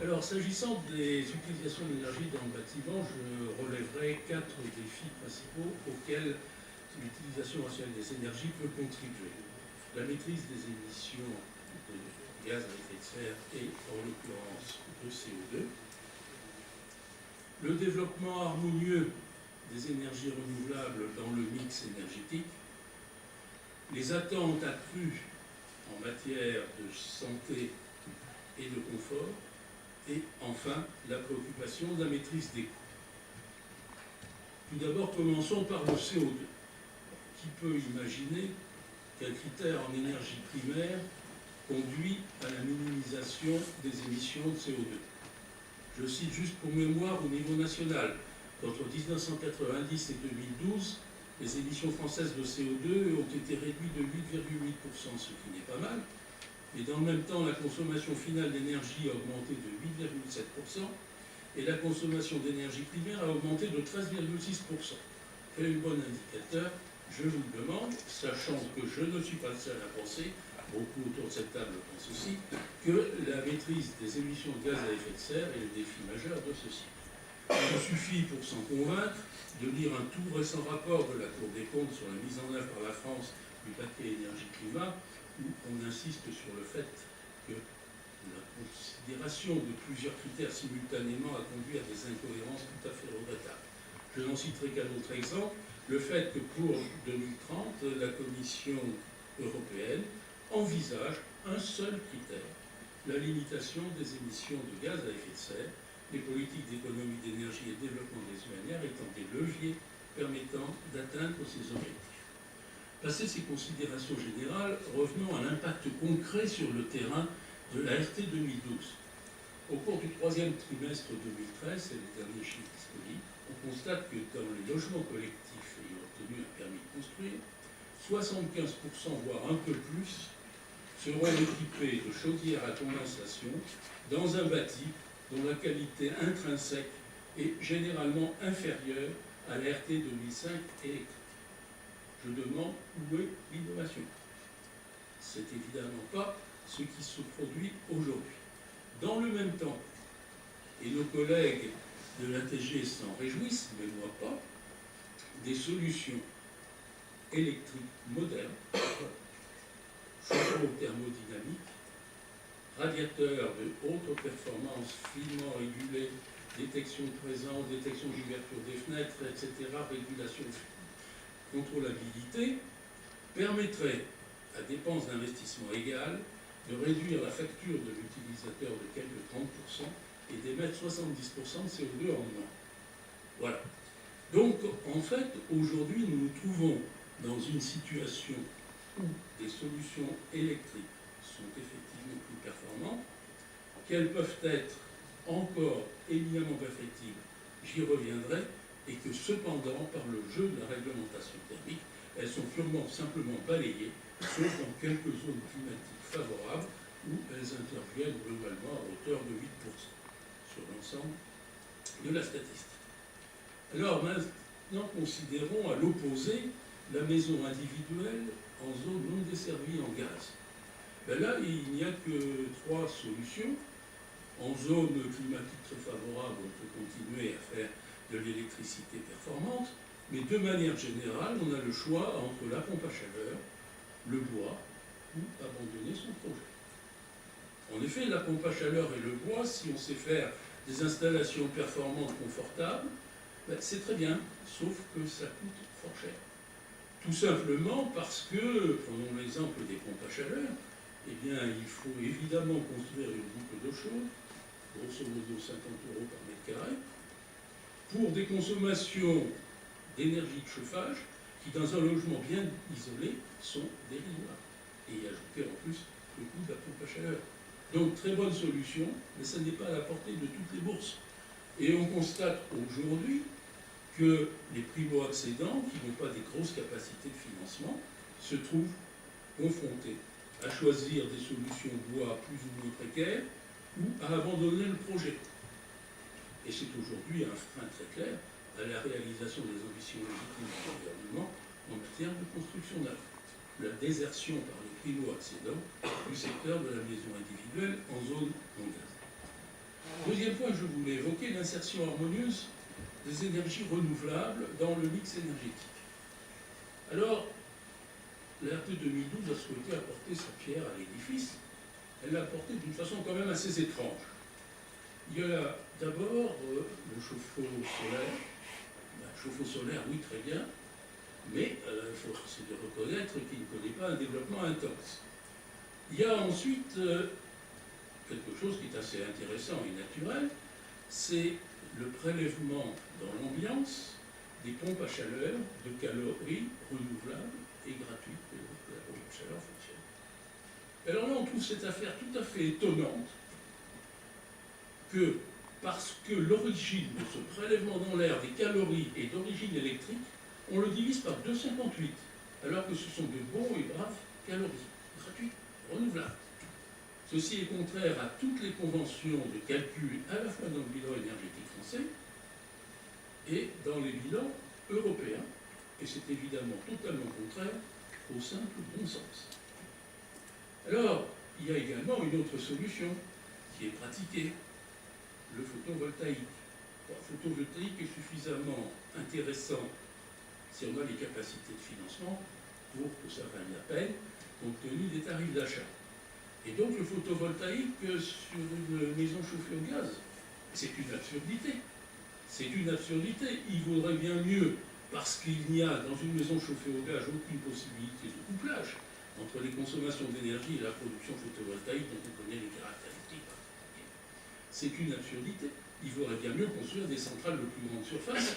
Alors, s'agissant des utilisations d'énergie dans le bâtiment, je relèverai 4 défis principaux auxquels l'utilisation rationnelle des énergies peut contribuer. La maîtrise des émissions de gaz à effet de serre et, en l'occurrence, de CO2. Le développement harmonieux des énergies renouvelables dans le mix énergétique. Les attentes accrues en matière de santé et de confort. Et enfin, la préoccupation de la maîtrise des coûts. Tout d'abord, commençons par le CO2. Qui peut imaginer qu'un critère en énergie primaire conduit à la minimisation des émissions de CO2? Je cite juste pour mémoire au niveau national, qu'entre 1990 et 2012, les émissions françaises de CO2 ont été réduites de 8,8%, ce qui n'est pas mal. Et dans le même temps, la consommation finale d'énergie a augmenté de 8,7% et la consommation d'énergie primaire a augmenté de 13,6%. Quel bon indicateur, je vous le demande, sachant que je ne suis pas le seul à penser, beaucoup autour de cette table pensent aussi, que la maîtrise des émissions de gaz à effet de serre est le défi majeur de ce siècle. Il suffit pour s'en convaincre de lire un tout récent rapport de la Cour des comptes sur la mise en œuvre par la France du paquet énergie-climat, où on insiste sur le fait que la considération de plusieurs critères simultanément a conduit à des incohérences tout à fait regrettables. Je n'en citerai qu'un autre exemple, le fait que pour 2030, la Commission européenne envisage un seul critère, la limitation des émissions de gaz à effet de serre, les politiques d'économie d'énergie et de développement des ENR étant des leviers permettant d'atteindre ces objectifs. Passé ces considérations générales, revenons à l'impact concret sur le terrain de la RT 2012. Au cours du troisième trimestre 2013, c'est les derniers chiffres disponibles, on constate que dans les logements collectifs ayant obtenu un permis de construire, 75%, voire un peu plus, seront équipés de chaudières à condensation dans un bâti dont la qualité intrinsèque est généralement inférieure à la RT 2005 électrique. Je demande où est l'innovation. C'est évidemment pas ce qui se produit aujourd'hui. Dans le même temps, et nos collègues de l'ATG s'en réjouissent, mais moi pas, des solutions électriques modernes, chauffe-eau thermodynamique, radiateurs de haute performance, finement régulés, détection de présence, détection d'ouverture des fenêtres, etc., régulation, contrôlabilité, permettraient, à dépenses d'investissement égales, de réduire la facture de l'utilisateur de quelques 30% et d'émettre 70% de CO2 en moins. Voilà. Donc, en fait, aujourd'hui, nous nous trouvons dans une situation où des solutions électriques sont effectivement plus performantes, qu'elles peuvent être encore éminemment perfectibles, j'y reviendrai, et que cependant, par le jeu de la réglementation thermique, elles sont purement simplement balayées, sauf dans quelques zones climatiques favorables, où elles interviennent globalement à hauteur de 8% sur l'ensemble de la statistique. Alors maintenant, considérons à l'opposé la maison individuelle en zone non desservie en gaz. Ben là, il n'y a que 3 solutions. En zone climatique très favorable, on peut continuer à faire de l'électricité performante, mais de manière générale, on a le choix entre la pompe à chaleur, le bois, ou abandonner son projet. En effet, la pompe à chaleur et le bois, si on sait faire des installations performantes confortables, ben c'est très bien, sauf que ça coûte fort cher. Tout simplement parce que, prenons l'exemple des pompes à chaleur, eh bien, il faut évidemment construire une boucle d'eau chaude, grosso modo 50 € par mètre carré, pour des consommations d'énergie de chauffage qui, dans un logement bien isolé, sont dérisoires. Et y ajouter en plus le coût de la pompe à chaleur. Donc, très bonne solution, mais ça n'est pas à la portée de toutes les bourses. Et on constate aujourd'hui que les primo-accédants, qui n'ont pas des grosses capacités de financement, se trouvent confrontés à choisir des solutions bois plus ou moins précaires ou à abandonner le projet. Et c'est aujourd'hui un frein très clair à la réalisation des ambitions légitimes du gouvernement en matière de construction neuve. La désertion par les primo-accédants du secteur de la maison individuelle en zone non gaz. Deuxième point que je voulais évoquer, l'insertion harmonieuse des énergies renouvelables dans le mix énergétique. Alors, la RT 2012 a souhaité apporter sa pierre à l'édifice. Elle l'a apporté d'une façon quand même assez étrange. Il y a d'abord le chauffe-eau solaire. Le chauffe-eau solaire, oui, très bien, mais il faut se reconnaître qu'il ne connaît pas un développement intense. Il y a ensuite quelque chose qui est assez intéressant et naturel, c'est le prélèvement dans l'ambiance des pompes à chaleur de calories renouvelables et gratuites, et donc la pompe à chaleur fonctionne. Alors là, on trouve cette affaire tout à fait étonnante que, parce que l'origine de ce prélèvement dans l'air des calories est d'origine électrique, on le divise par 2,58, alors que ce sont de bons et braves calories, gratuites, renouvelables. Ceci est contraire à toutes les conventions de calcul, à la fois dans le bilan énergétique français et dans les bilans européens, et c'est évidemment totalement contraire au simple bon sens. Alors, il y a également une autre solution qui est pratiquée, le photovoltaïque. Le photovoltaïque est suffisamment intéressant si on a les capacités de financement pour que ça vaille la peine, compte tenu des tarifs d'achat. Et donc le photovoltaïque sur une maison chauffée au gaz, c'est une absurdité. C'est une absurdité. Il vaudrait bien mieux, parce qu'il n'y a dans une maison chauffée au gaz aucune possibilité de couplage entre les consommations d'énergie et la production photovoltaïque dont on connaît les caractéristiques. C'est une absurdité. Il vaudrait bien mieux construire des centrales de plus grande surface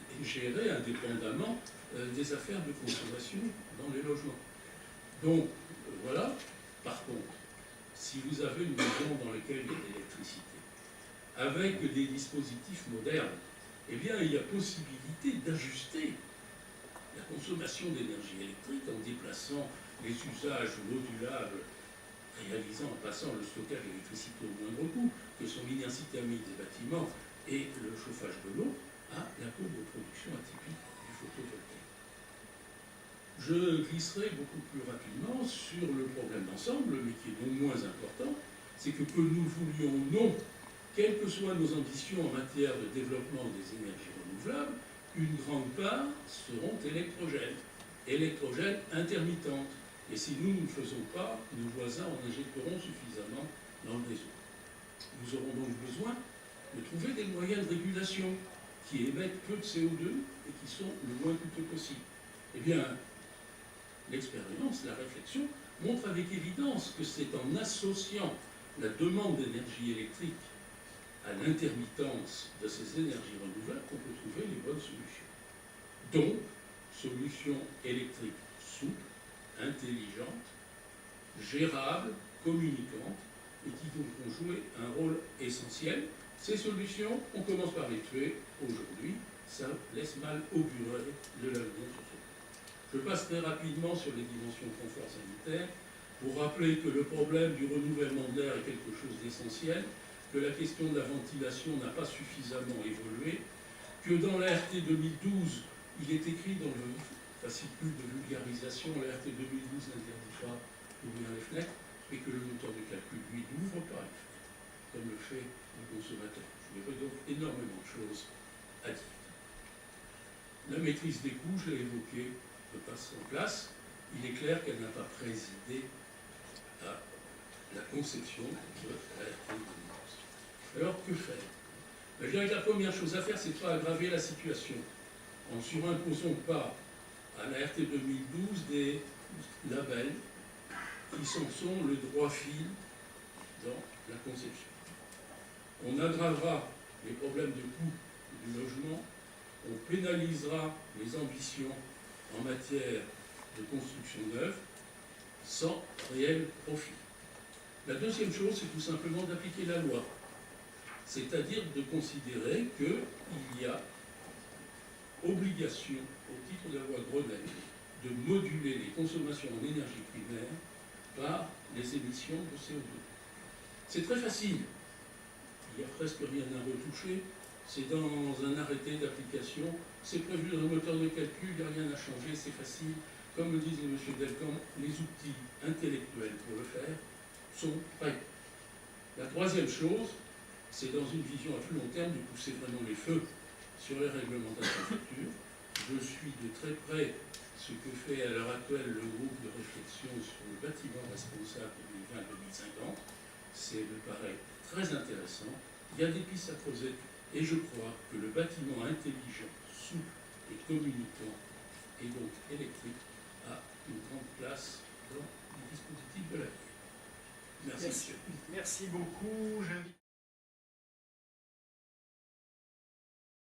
et gérer indépendamment des affaires de consommation dans les logements. Donc, voilà. Par contre, si vous avez une maison dans laquelle il y a de l'électricité, avec des dispositifs modernes, eh bien, il y a possibilité d'ajuster la consommation d'énergie électrique en déplaçant les usages modulables, réalisant en passant le stockage d'électricité au moindre coût, que sont l'inertie thermique des bâtiments et le chauffage de l'eau, à la courbe de production atypique du photovoltaïque. Je glisserai beaucoup plus rapidement sur le problème d'ensemble, mais qui est non moins important, c'est que nous voulions ou non, quelles que soient nos ambitions en matière de développement des énergies renouvelables, une grande part seront électrogènes intermittentes. Et si nous ne le faisons pas, nos voisins en injecteront suffisamment dans le réseau. Nous aurons donc besoin de trouver des moyens de régulation qui émettent peu de CO2 et qui sont le moins coûteux possible. Eh bien, l'expérience, la réflexion, montre avec évidence que c'est en associant la demande d'énergie électrique à l'intermittence de ces énergies renouvelables qu'on peut trouver les bonnes solutions. Donc, solutions électriques souples, intelligentes, gérables, communicantes, et qui vont jouer un rôle essentiel. Ces solutions, on commence par les tuer aujourd'hui, ça laisse mal augurer de l'avenir sur ce point. Je passe très rapidement sur les dimensions de confort sanitaire pour rappeler que le problème du renouvellement de l'air est quelque chose d'essentiel, que la question de la ventilation n'a pas suffisamment évolué, que dans la RT 2012, il est écrit dans le fascicule de vulgarisation, la RT 2012 n'interdit pas d'ouvrir les fenêtres, et que le moteur de calcul, lui, n'ouvre pas les fenêtres, comme le fait le consommateur. Je verrai donc énormément de choses à dire. La maîtrise des coûts, je l'ai évoqué, passe en place. Il est clair qu'elle n'a pas présidé à la conception de la RT 2012. Alors, que faire? Je dirais que la première chose à faire, c'est de ne pas aggraver la situation en ne surimposant pas à la RT 2012 des labels qui sont le droit fil dans la conception. On aggravera les problèmes de coût du logement, on pénalisera les ambitions en matière de construction neuve sans réel profit. La deuxième chose, c'est tout simplement d'appliquer la loi, c'est-à-dire de considérer qu'il y a obligation, au titre de la loi Grenelle, de moduler les consommations en énergie primaire par les émissions de CO2. C'est très facile, il n'y a presque rien à retoucher, c'est dans un arrêté d'application, c'est prévu dans un moteur de calcul, il n'y a rien à changer, c'est facile. Comme le disait M. Delcamp, les outils intellectuels pour le faire sont prêts. La troisième chose, c'est dans une vision à plus long terme de pousser vraiment les feux sur les réglementations futures. Je suis de très près ce que fait à l'heure actuelle le groupe de réflexion sur le bâtiment responsable 2020-2050. C'est, me paraît, très intéressant. Il y a des pistes à creuser et je crois que le bâtiment intelligent, souple et communicant et donc électrique a une grande place dans les dispositifs de l'avenir. Merci, monsieur. Merci beaucoup.